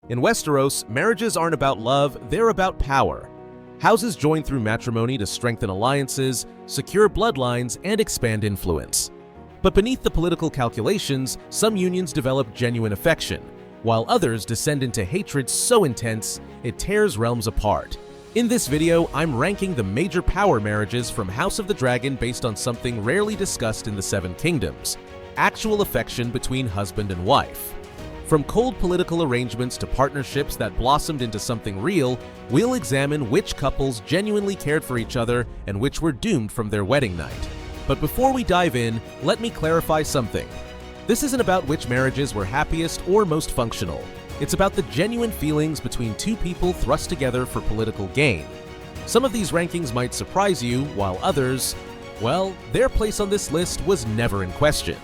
In Westeros, marriages aren't about love, they're about power. Houses join through matrimony to strengthen alliances, secure bloodlines, and expand influence. But beneath the political calculations, some unions develop genuine affection, while others descend into hatred so intense it tears realms apart. In this video, I'm ranking the major power marriages from House of the Dragon based on something rarely discussed in the Seven Kingdoms: actual affection between husband and wife. From cold political arrangements to partnerships that blossomed into something real, we'll examine which couples genuinely cared for each other and which were doomed from their wedding night. But before we dive in, let me clarify something. This isn't about which marriages were happiest or most functional. It's about the genuine feelings between two people thrust together for political gain. Some of these rankings might surprise you, while others, well, their place on this list was never in question.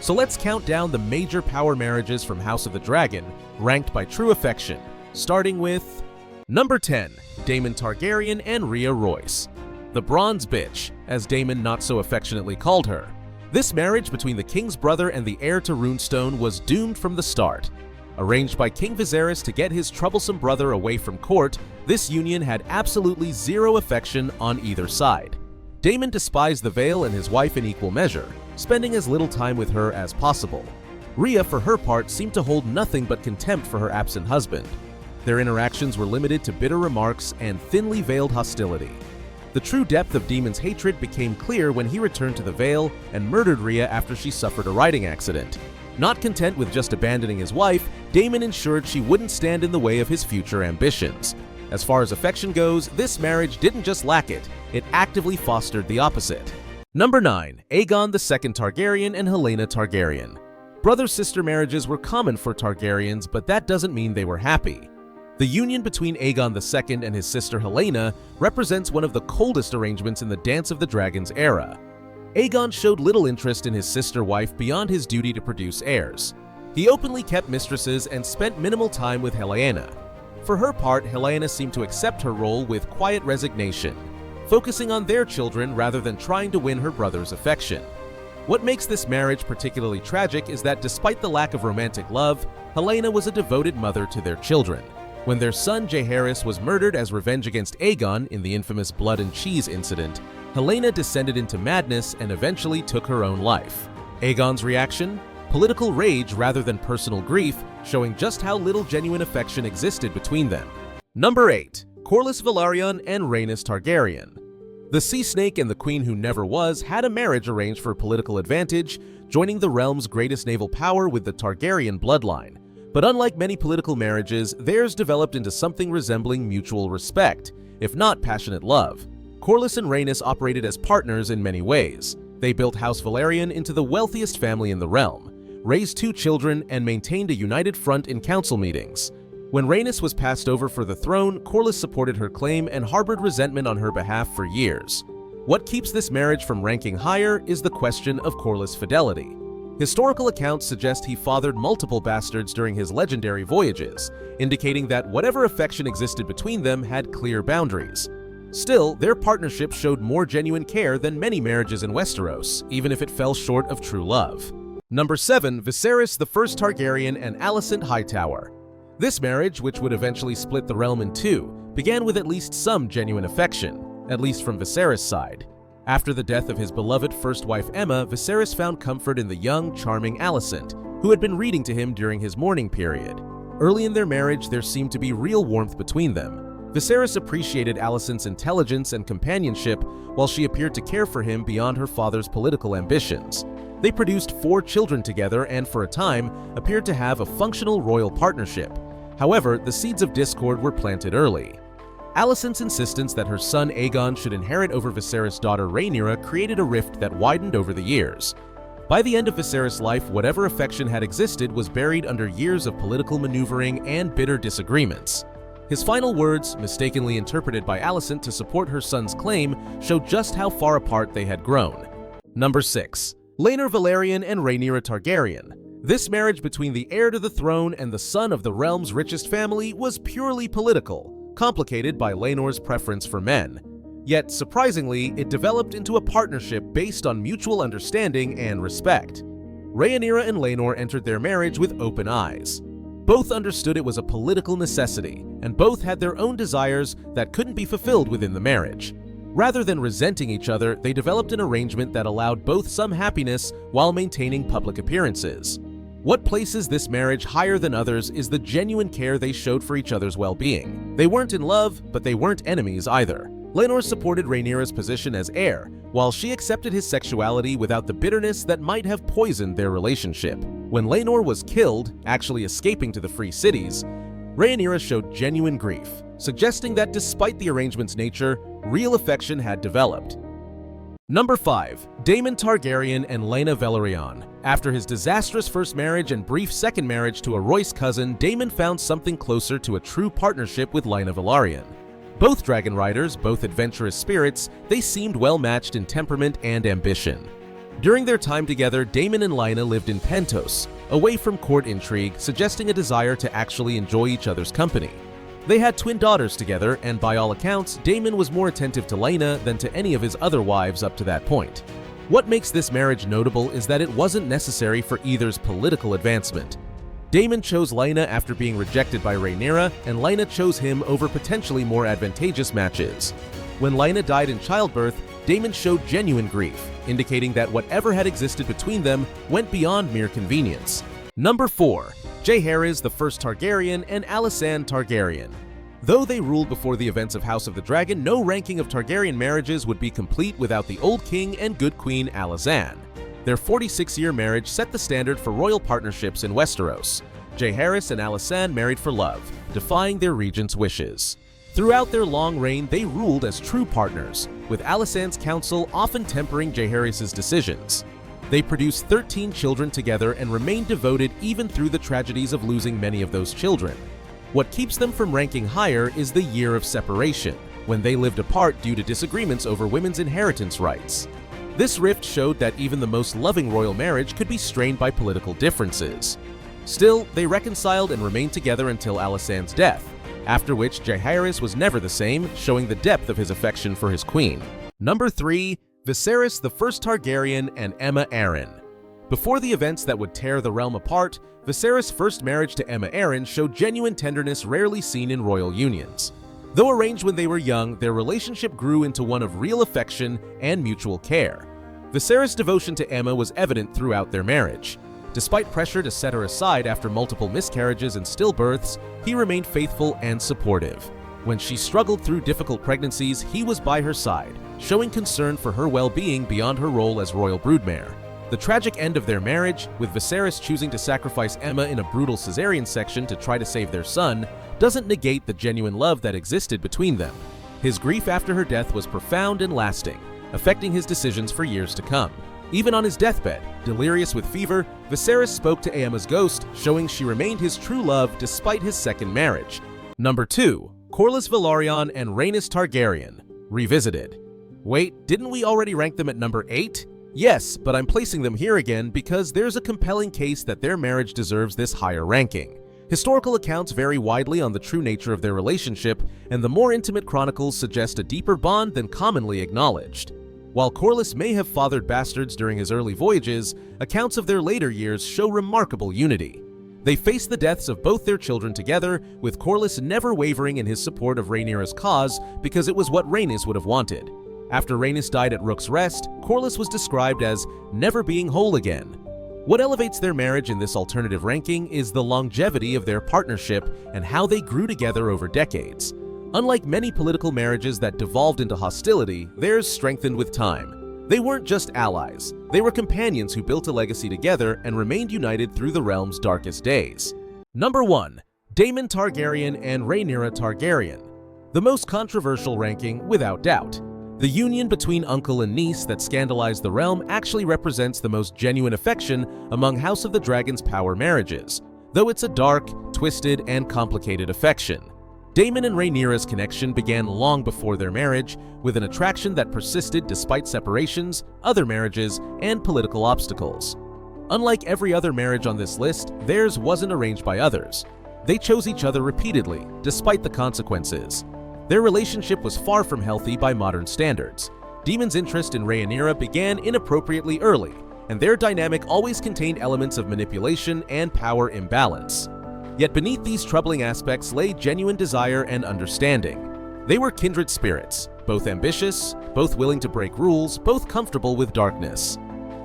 So let's count down the major power marriages from House of the Dragon, ranked by true affection, starting with Number 10. Daemon Targaryen and Rhea Royce. The Bronze Bitch, as Daemon not so affectionately called her. This marriage between the king's brother and the heir to Runestone was doomed from the start. Arranged by King Viserys to get his troublesome brother away from court, this union had absolutely zero affection on either side. Daemon despised the Vale and his wife in equal measure, spending as little time with her as possible. Rhea, for her part, seemed to hold nothing but contempt for her absent husband. Their interactions were limited to bitter remarks and thinly veiled hostility. The true depth of Daemon's hatred became clear when he returned to the Vale and murdered Rhea after she suffered a riding accident. Not content with just abandoning his wife, Daemon ensured she wouldn't stand in the way of his future ambitions. As far as affection goes, this marriage didn't just lack it, it actively fostered the opposite. Number 9. Aegon II Targaryen and Helaena Targaryen. Brother-sister marriages were common for Targaryens, but that doesn't mean they were happy. The union between Aegon II and his sister Helaena represents one of the coldest arrangements in the Dance of the Dragons era. Aegon showed little interest in his sister wife beyond his duty to produce heirs. He openly kept mistresses and spent minimal time with Helaena. For her part, Helaena seemed to accept her role with quiet resignation, focusing on their children rather than trying to win her brother's affection. What makes this marriage particularly tragic is that despite the lack of romantic love, Helaena was a devoted mother to their children. When their son Jaehaerys was murdered as revenge against Aegon in the infamous blood and cheese incident, Helaena descended into madness and eventually took her own life. Aegon's reaction? Political rage rather than personal grief, showing just how little genuine affection existed between them. Number 8. Corlys Velaryon and Rhaenys Targaryen. The Sea Snake and the Queen Who Never Was had a marriage arranged for political advantage, joining the realm's greatest naval power with the Targaryen bloodline. But unlike many political marriages, theirs developed into something resembling mutual respect, if not passionate love. Corlys and Rhaenys operated as partners in many ways. They built House Velaryon into the wealthiest family in the realm, raised 2 children, and maintained a united front in council meetings. When Rhaenys was passed over for the throne, Corlys supported her claim and harbored resentment on her behalf for years. What keeps this marriage from ranking higher is the question of Corlys' fidelity. Historical accounts suggest he fathered multiple bastards during his legendary voyages, indicating that whatever affection existed between them had clear boundaries. Still, their partnership showed more genuine care than many marriages in Westeros, even if it fell short of true love. Number 7. Viserys I Targaryen and Alicent Hightower. This marriage, which would eventually split the realm in two, began with at least some genuine affection, at least from Viserys' side. After the death of his beloved first wife Aemma, Viserys found comfort in the young, charming Alicent, who had been reading to him during his mourning period. Early in their marriage, there seemed to be real warmth between them. Viserys appreciated Alicent's intelligence and companionship, while she appeared to care for him beyond her father's political ambitions. They produced 4 children together and, for a time, appeared to have a functional royal partnership. However, the seeds of discord were planted early. Alicent's insistence that her son Aegon should inherit over Viserys' daughter Rhaenyra created a rift that widened over the years. By the end of Viserys' life, whatever affection had existed was buried under years of political maneuvering and bitter disagreements. His final words, mistakenly interpreted by Alicent to support her son's claim, showed just how far apart they had grown. Number 6. Laenor Velaryon and Rhaenyra Targaryen. This marriage between the heir to the throne and the son of the realm's richest family was purely political, complicated by Laenor's preference for men. Yet, surprisingly, it developed into a partnership based on mutual understanding and respect. Rhaenyra and Laenor entered their marriage with open eyes. Both understood it was a political necessity, and both had their own desires that couldn't be fulfilled within the marriage. Rather than resenting each other, they developed an arrangement that allowed both some happiness while maintaining public appearances. What places this marriage higher than others is the genuine care they showed for each other's well-being. They weren't in love, but they weren't enemies either. Laenor supported Rhaenyra's position as heir, while she accepted his sexuality without the bitterness that might have poisoned their relationship. When Laenor was killed, actually escaping to the free cities, Rhaenyra showed genuine grief, suggesting that despite the arrangement's nature, real affection had developed. Number 5. Daemon Targaryen and Laena Velaryon. After his disastrous first marriage and brief second marriage to a Royce cousin, Daemon found something closer to a true partnership with Laena Velaryon. Both dragon riders, both adventurous spirits, they seemed well-matched in temperament and ambition. During their time together, Daemon and Laena lived in Pentos, away from court intrigue, suggesting a desire to actually enjoy each other's company. They had twin daughters together, and by all accounts, Daemon was more attentive to Laena than to any of his other wives up to that point. What makes this marriage notable is that it wasn't necessary for either's political advancement. Daemon chose Laena after being rejected by Rhaenyra, and Laena chose him over potentially more advantageous matches. When Laena died in childbirth, Daemon showed genuine grief, indicating that whatever had existed between them went beyond mere convenience. Number 4. Jaehaerys I Targaryen and Alicent Targaryen. Though they ruled before the events of House of the Dragon, no ranking of Targaryen marriages would be complete without the old king and good queen Alicent. Their 46-year marriage set the standard for royal partnerships in Westeros. Jaehaerys and Alicent married for love, defying their regent's wishes. Throughout their long reign, they ruled as true partners, with Alicent's counsel often tempering Jaehaerys' decisions. They produced 13 children together and remained devoted even through the tragedies of losing many of those children. What keeps them from ranking higher is the year of separation, when they lived apart due to disagreements over women's inheritance rights. This rift showed that even the most loving royal marriage could be strained by political differences. Still, they reconciled and remained together until Alicent's death, after which Jaehaerys was never the same, showing the depth of his affection for his queen. Number 3. Viserys I Targaryen and Aemma Arryn. Before the events that would tear the realm apart, Viserys' first marriage to Aemma Arryn showed genuine tenderness rarely seen in royal unions. Though arranged when they were young, their relationship grew into one of real affection and mutual care. Viserys' devotion to Aemma was evident throughout their marriage. Despite pressure to set her aside after multiple miscarriages and stillbirths, he remained faithful and supportive. When she struggled through difficult pregnancies, he was by her side, showing concern for her well-being beyond her role as royal broodmare. The tragic end of their marriage, with Viserys choosing to sacrifice Aemma in a brutal cesarean section to try to save their son, doesn't negate the genuine love that existed between them. His grief after her death was profound and lasting, affecting his decisions for years to come. Even on his deathbed, delirious with fever, Viserys spoke to Aemma's ghost, showing she remained his true love despite his second marriage. Number 2. Corlys Velaryon and Rhaenys Targaryen. Revisited. Wait, didn't we already rank them at number 8? Yes, but I'm placing them here again because there's a compelling case that their marriage deserves this higher ranking. Historical accounts vary widely on the true nature of their relationship, and the more intimate chronicles suggest a deeper bond than commonly acknowledged. While Corlys may have fathered bastards during his early voyages, accounts of their later years show remarkable unity. They faced the deaths of both their children together, with Corlys never wavering in his support of Rhaenyra's cause because it was what Rhaenys would have wanted. After Rhaenys died at Rook's Rest, Corlys was described as never being whole again. What elevates their marriage in this alternative ranking is the longevity of their partnership and how they grew together over decades. Unlike many political marriages that devolved into hostility, theirs strengthened with time. They weren't just allies, they were companions who built a legacy together and remained united through the realm's darkest days. Number 1. Daemon Targaryen and Rhaenyra Targaryen. The most controversial ranking, without doubt. The union between uncle and niece that scandalized the realm actually represents the most genuine affection among House of the Dragon's power marriages, though it's a dark, twisted, and complicated affection. Daemon and Rhaenyra's connection began long before their marriage, with an attraction that persisted despite separations, other marriages, and political obstacles. Unlike every other marriage on this list, theirs wasn't arranged by others. They chose each other repeatedly, despite the consequences. Their relationship was far from healthy by modern standards. Daemon's interest in Rhaenyra began inappropriately early, and their dynamic always contained elements of manipulation and power imbalance. Yet beneath these troubling aspects lay genuine desire and understanding. They were kindred spirits, both ambitious, both willing to break rules, both comfortable with darkness.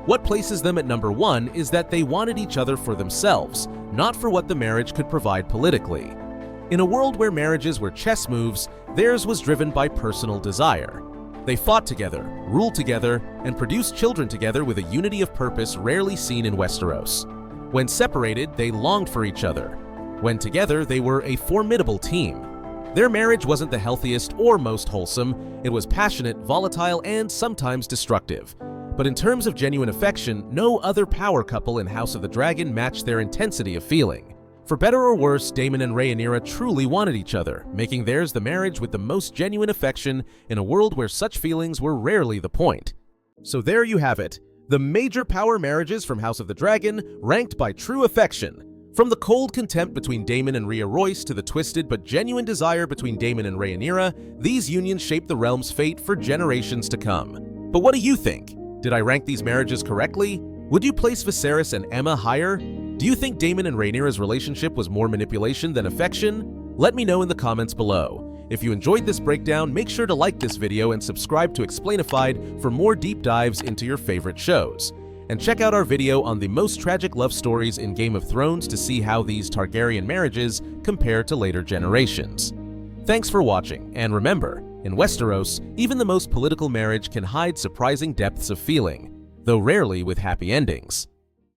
What places them at number one is that they wanted each other for themselves, not for what the marriage could provide politically. In a world where marriages were chess moves, theirs was driven by personal desire. They fought together, ruled together, and produced children together with a unity of purpose rarely seen in Westeros. When separated, they longed for each other. When together, they were a formidable team. Their marriage wasn't the healthiest or most wholesome. It was passionate, volatile, and sometimes destructive. But in terms of genuine affection, no other power couple in House of the Dragon matched their intensity of feeling. For better or worse, Daemon and Rhaenyra truly wanted each other, making theirs the marriage with the most genuine affection in a world where such feelings were rarely the point. So there you have it, the major power marriages from House of the Dragon ranked by true affection. From the cold contempt between Daemon and Rhea Royce to the twisted but genuine desire between Daemon and Rhaenyra, these unions shaped the realm's fate for generations to come. But what do you think? Did I rank these marriages correctly? Would you place Viserys and Aemma higher? Do you think Daemon and Rhaenyra's relationship was more manipulation than affection? Let me know in the comments below. If you enjoyed this breakdown, make sure to like this video and subscribe to Explainified for more deep dives into your favorite shows. And check out our video on the most tragic love stories in Game of Thrones to see how these Targaryen marriages compare to later generations. Thanks for watching, and remember, in Westeros, even the most political marriage can hide surprising depths of feeling, though rarely with happy endings.